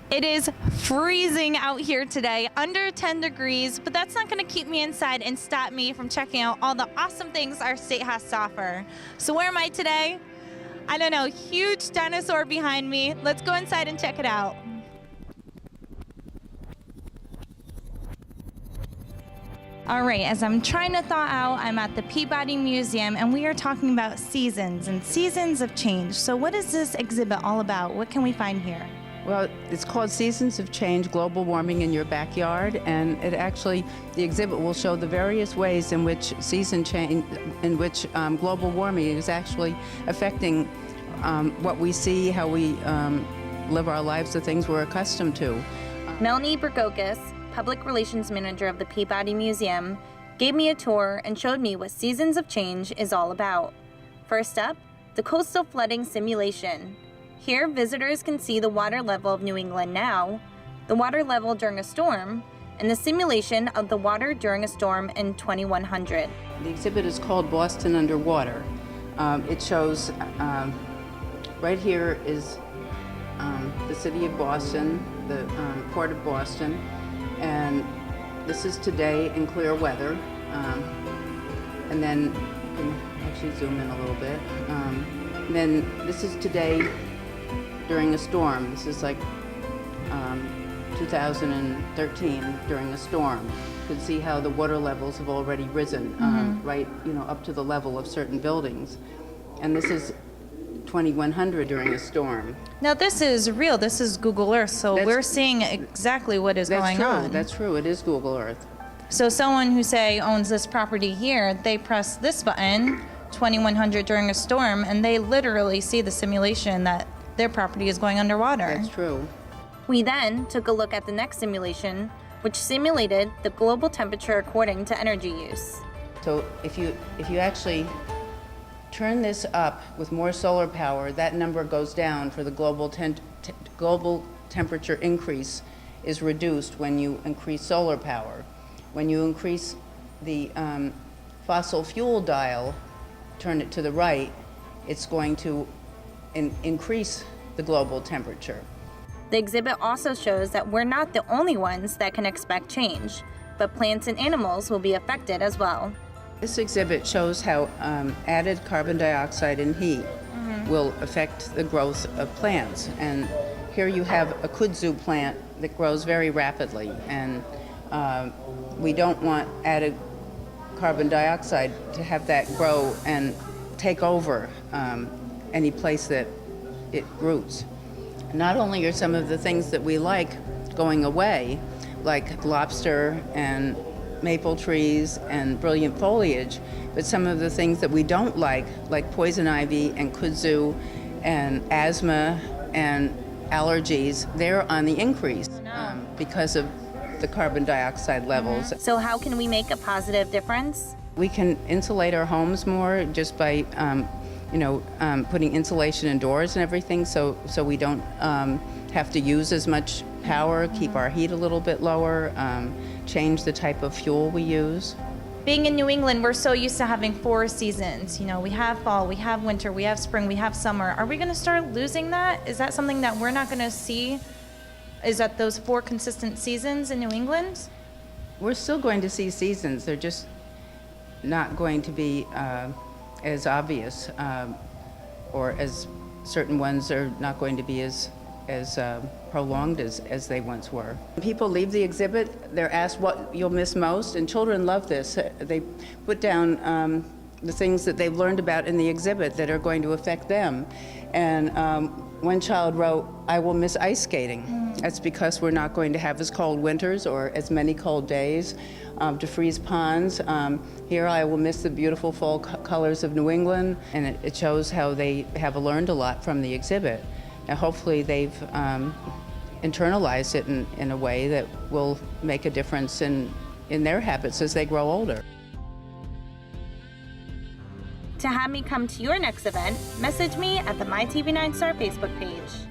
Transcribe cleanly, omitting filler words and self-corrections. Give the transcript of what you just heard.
It is freezing out here today, under 10 degrees, but that's not going to keep me inside and stop me from checking out all the awesome things our state has to offer. So where am I today? I don't know, huge dinosaur behind me. Let's go inside and check it out. All right, as I'm trying to thaw out, I'm at the Peabody Museum, and we are talking about seasons and seasons of change. So what is this exhibit all about? What can we find here? Well, it's called Seasons of Change, Global Warming in Your Backyard, and the exhibit will show the various ways in which global warming is actually affecting what we see, how we live our lives, the things we're accustomed to. Melanie Bergokis, Public Relations Manager of the Peabody Museum, gave me a tour and showed me what Seasons of Change is all about. First up, the coastal flooding simulation. Here, visitors can see the water level of New England now, the water level during a storm, and the simulation of the water during a storm in 2100. The exhibit is called Boston Underwater. It shows, right here is the city of Boston, the port of Boston, and this is today in clear weather. And then you can actually zoom in a little bit. And then this is today during a storm. This is like 2013 during a storm. You can see how the water levels have already risen, right, up to the level of certain buildings. And this is 2100 during a storm. Now this is real, this is Google Earth, so we're seeing exactly what is going on. That's true, it is Google Earth. So someone who, say, owns this property here, they press this button, 2100 during a storm, and they literally see the simulation that their property is going underwater. That's true. We then took a look at the next simulation, which simulated the global temperature according to energy use. So if you actually turn this up with more solar power, that number goes down for the global temperature increase is reduced when you increase solar power. When you increase the fossil fuel dial, turn it to the right, it's going to increase the global temperature. The exhibit also shows that we're not the only ones that can expect change, but plants and animals will be affected as well. This exhibit shows how added carbon dioxide and heat will affect the growth of plants. And here you have a kudzu plant that grows very rapidly, and we don't want added carbon dioxide to have that grow and take over any place that it roots. Not only are some of the things that we like going away, like lobster and maple trees and brilliant foliage, but some of the things that we don't like poison ivy and kudzu and asthma and allergies, they're on the increase because of the carbon dioxide levels. So how can we make a positive difference? We can insulate our homes more just by putting insulation indoors and everything, so we don't have to use as much power, keep our heat a little bit lower, change the type of fuel we use. Being in New England, we're so used to having 4 seasons. We have fall, we have winter, we have spring, we have summer. Are we going to start losing that? Is that something that we're not going to see? Is that those 4 consistent seasons in New England? We're still going to see seasons. They're just not going to be as obvious, or as certain ones are not going to be as prolonged as they once were. When people leave the exhibit, they're asked what you'll miss most, and children love this. They put down the things that they've learned about in the exhibit that are going to affect them. And one child wrote, "I will miss ice skating." That's because we're not going to have as cold winters or as many cold days to freeze ponds. Here I will miss the beautiful fall colors of New England, and it shows how they have learned a lot from the exhibit. Now hopefully they've internalized it in a way that will make a difference in their habits as they grow older. To have me come to your next event, message me at the MyTV9 Star Facebook page.